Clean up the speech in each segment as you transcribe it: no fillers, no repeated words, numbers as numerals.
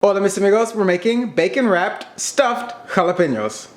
Hola mis amigos, we're making bacon wrapped stuffed jalapeños.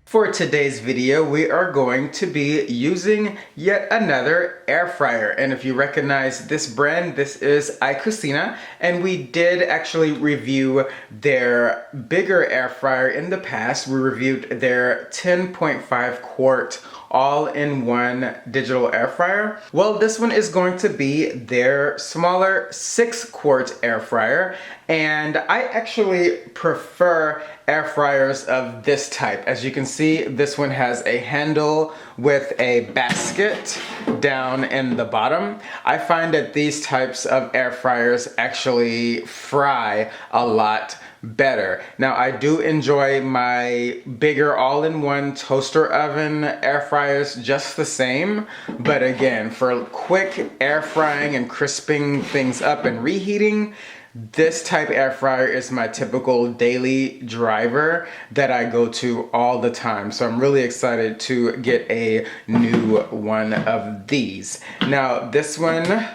For today's video, we are going to be using yet another air fryer. And if you recognize this brand, this is iCucina. And we did actually review their bigger air fryer in the past. We reviewed their 10.5 quart all-in-one digital air fryer. Well, this one is going to be their smaller 6-quart air fryer. And I actually prefer air fryers of this type. As you can see, this one has a handle with a basket down in the bottom. I find that these types of air fryers actually fry a lot better. Now, I do enjoy my bigger all-in-one toaster oven air fryers just the same, but again, for quick air frying and crisping things up and reheating, this type air fryer is my typical daily driver that I go to all the time. So I'm really excited to get a new one of these. Now, this one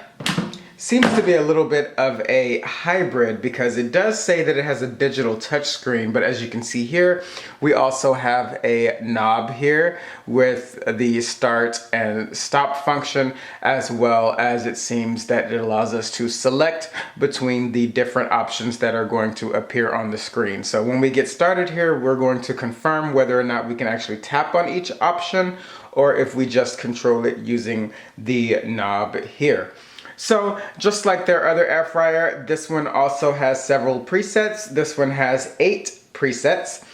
seems to be a little bit of a hybrid because it does say that it has a digital touchscreen, but as you can see here, we also have a knob here with the start and stop function, as well as it seems that it allows us to select between the different options that are going to appear on the screen. So when we get started here, we're going to confirm whether or not we can actually tap on each option or if we just control it using the knob here. So just like their other air fryer, this one also has several presets. This one has 8 presets,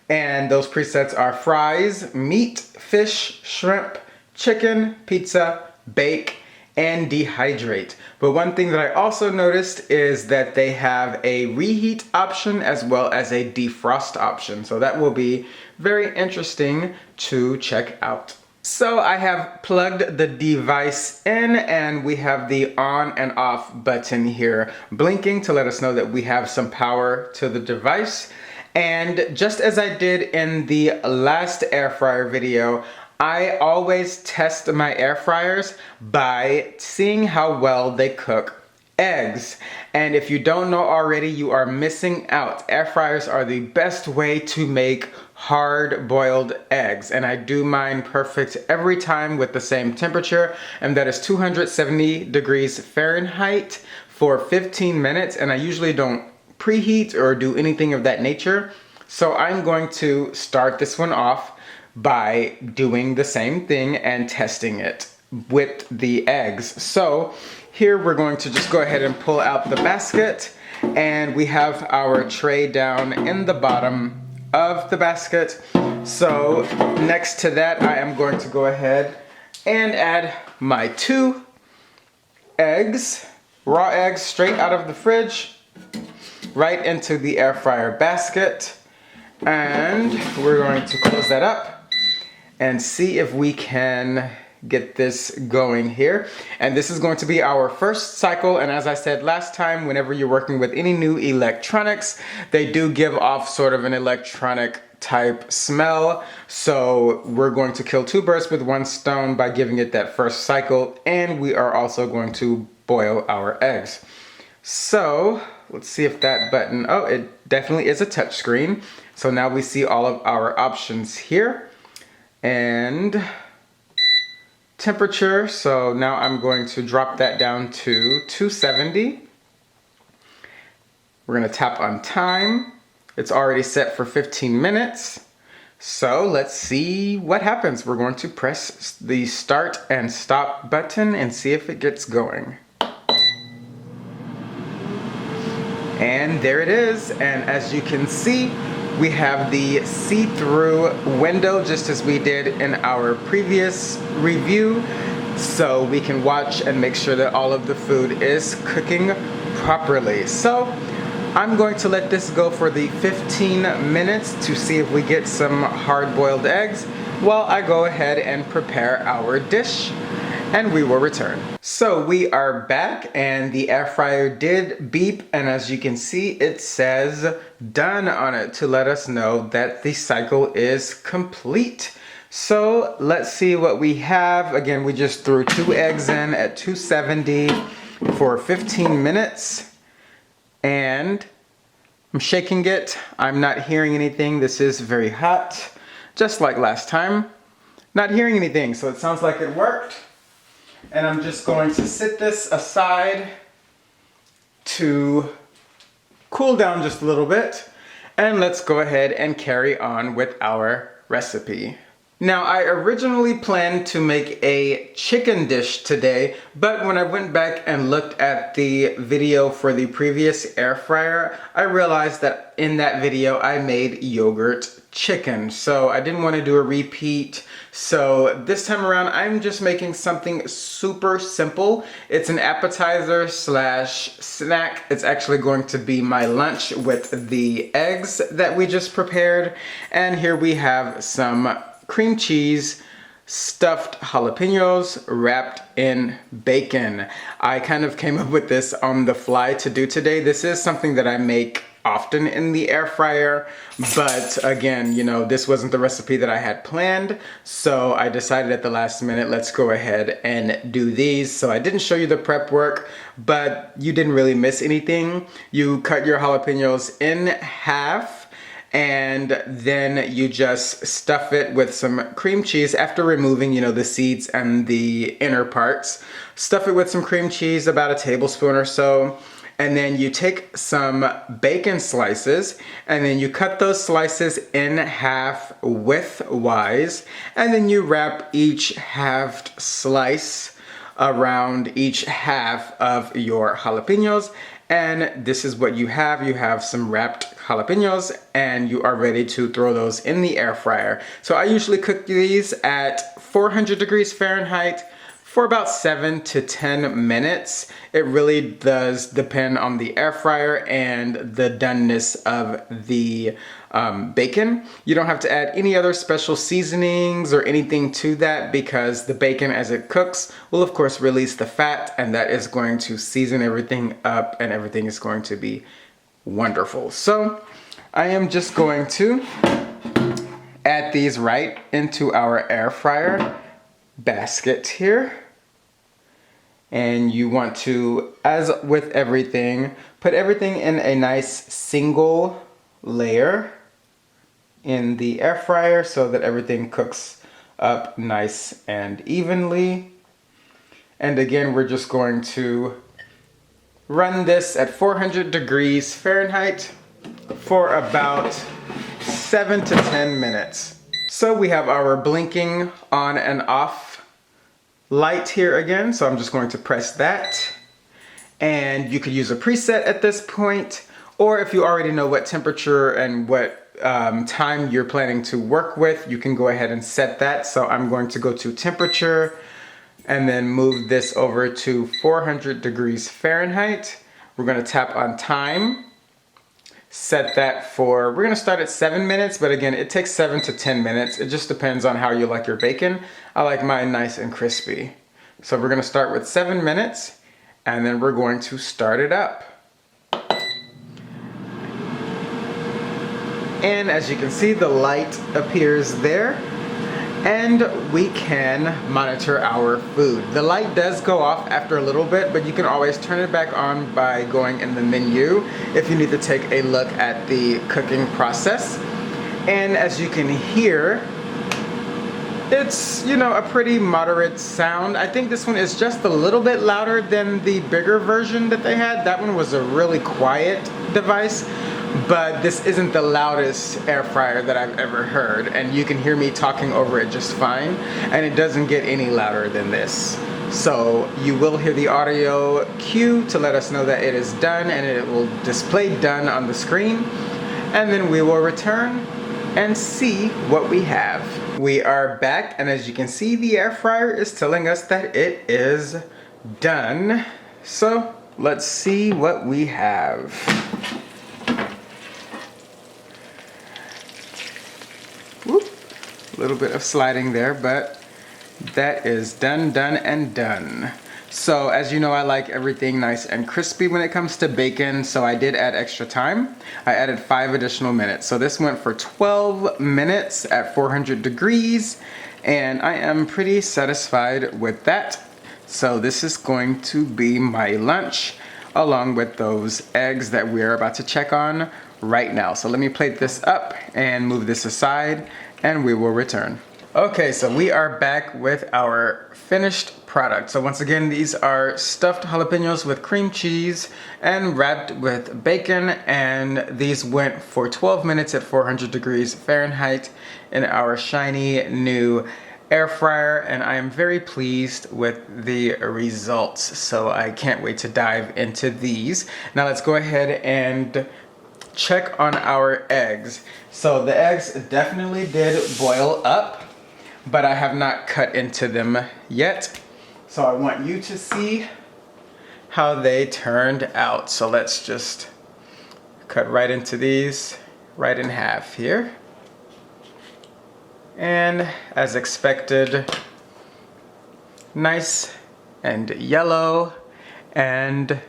and those presets are fries, meat, fish, shrimp, chicken, pizza, bake, and dehydrate. But one thing that I also noticed is that they have a reheat option as well as a defrost option. So that will be very interesting to check out. So I have plugged the device in and we have the on and off button here blinking to let us know that we have some power to the device. And just as I did in the last air fryer video, I always test my air fryers by seeing how well they cook eggs. And if you don't know already, you are missing out. Air fryers are the best way to make hard-boiled eggs, and I do mine perfect every time with the same temperature, and that is 270 degrees Fahrenheit for 15 minutes, and I usually don't preheat or do anything of that nature. So I'm going to start this one off by doing the same thing and testing it with the eggs. So here we're going to just go ahead and pull out the basket, and we have our tray down in the bottom of the basket. So next to that, I am going to go ahead and add my 2 eggs, raw eggs straight out of the fridge, right into the air fryer basket. And we're going to close that up and see if we can get this going here. And this is going to be our first cycle, and as I said last time, whenever you're working with any new electronics, they do give off sort of an electronic type smell. So we're going to kill 2 birds with 1 stone by giving it that first cycle, and we are also going to boil our eggs. So let's see if that button, oh, it definitely is a touch screen. So now we see all of our options here. And temperature, so now I'm going to drop that down to 270. We're going to tap on time. It's already set for 15 minutes. So let's see what happens. We're going to press the start and stop button and see if it gets going. And there it is. And as you can see, we have the see-through window just as we did in our previous review, so we can watch and make sure that all of the food is cooking properly. So I'm going to let this go for the 15 minutes to see if we get some hard-boiled eggs while I go ahead and prepare our dish, and we will return. So we are back, and the air fryer did beep, and as you can see, it says done on it to let us know that the cycle is complete. So let's see what we have. Again, we just threw 2 eggs in at 270 for 15 minutes. And I'm shaking it. I'm not hearing anything. This is very hot, just like last time. Not hearing anything, so it sounds like it worked. And I'm just going to sit this aside to cool down just a little bit. And let's go ahead and carry on with our recipe. Now, I originally planned to make a chicken dish today, but when I went back and looked at the video for the previous air fryer, I realized that in that video I made yogurt chicken. So I didn't want to do a repeat. So this time around, I'm just making something super simple. It's an appetizer slash snack. It's actually going to be my lunch with the eggs that we just prepared. And here we have some cream cheese, stuffed jalapeños wrapped in bacon. I kind of came up with this on the fly to do today. This is something that I make often in the air fryer, but again, you know, this wasn't the recipe that I had planned, so I decided at the last minute, let's go ahead and do these. So I didn't show you the prep work, but you didn't really miss anything. You cut your jalapeños in half, and then you just stuff it with some cream cheese after removing, you know, the seeds and the inner parts. Stuff it with some cream cheese, about a tablespoon or so. And then you take some bacon slices and then you cut those slices in half widthwise. And then you wrap each halved slice around each half of your jalapeños. And this is what you have. You have some wrapped jalapeños and you are ready to throw those in the air fryer. So I usually cook these at 400 degrees Fahrenheit for about 7 to 10 minutes. It really does depend on the air fryer and the doneness of the bacon. You don't have to add any other special seasonings or anything to that because the bacon, as it cooks, will of course release the fat, and that is going to season everything up and everything is going to be wonderful. So I am just going to add these right into our air fryer basket here. And you want to, as with everything, put everything in a nice single layer in the air fryer so that everything cooks up nice and evenly. And again, we're just going to run this at 400 degrees Fahrenheit for about 7 to 10 minutes. So we have our blinking on and off light here again, so I'm just going to press that. And you could use a preset at this point, or if you already know what temperature and what time you're planning to work with, you can go ahead and set that. So I'm going to go to temperature and then move this over to 400 degrees Fahrenheit. We're going to tap on time. Set that for, we're gonna start at 7 minutes, but again, it takes 7 to 10 minutes. It just depends on how you like your bacon. I like mine nice and crispy. So we're gonna start with 7 minutes, and then we're going to start it up. And as you can see, the light appears there, and we can monitor our food. The light does go off after a little bit, but you can always turn it back on by going in the menu if you need to take a look at the cooking process. And as you can hear, it's, you know, a pretty moderate sound. I think this one is just a little bit louder than the bigger version that they had. That one was a really quiet device. But this isn't the loudest air fryer that I've ever heard, and you can hear me talking over it just fine, and it doesn't get any louder than this. So you will hear the audio cue to let us know that it is done, and it will display done on the screen, and then we will return and see what we have. We are back, and as you can see, the air fryer is telling us that it is done. So let's see what we have. A little bit of sliding there, but that is done, and done. So as you know, I like everything nice and crispy when it comes to bacon, so I did add extra time. I added 5 additional minutes. So this went for 12 minutes at 400 degrees, and I am pretty satisfied with that. So this is going to be my lunch, along with those eggs that we're about to check on right now. So let me plate this up and move this aside, and we will return. Okay, so we are back with our finished product. So once again, these are stuffed jalapenos with cream cheese and wrapped with bacon, and these went for 12 minutes at 400 degrees Fahrenheit in our shiny new air fryer, and I am very pleased with the results. So I can't wait to dive into these. Now let's go ahead and check on our eggs. So the eggs definitely did boil up, but I have not cut into them yet. So I want you to see how they turned out. So let's just cut right into these, right in half here. And as expected, nice and yellow and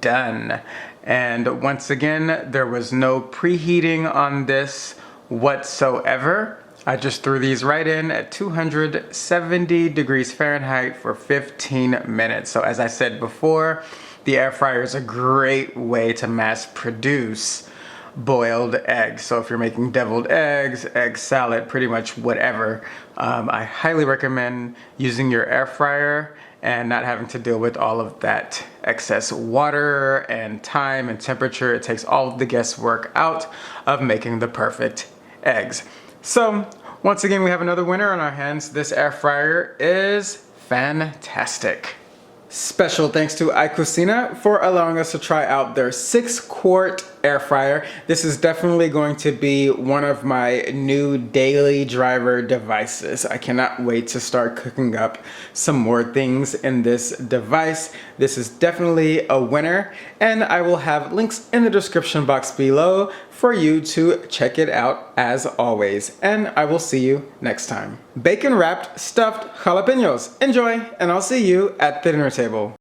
done. And once again, there was no preheating on this whatsoever. I just threw these right in at 270 degrees Fahrenheit for 15 minutes. So as I said before, the air fryer is a great way to mass produce boiled eggs. So if you're making deviled eggs, egg salad, pretty much whatever, I highly recommend using your air fryer and not having to deal with all of that excess water and time and temperature. It takes all of the guesswork out of making the perfect eggs. So once again, we have another winner on our hands. This air fryer is fantastic. Special thanks to iCucina for allowing us to try out their 6-quart air fryer. This is definitely going to be one of my new daily driver devices. I cannot wait to start cooking up some more things in this device. This is definitely a winner, and I will have links in the description box below for you to check it out as always. And I will see you next time. Bacon wrapped stuffed jalapenos. Enjoy, and I'll see you at the dinner table.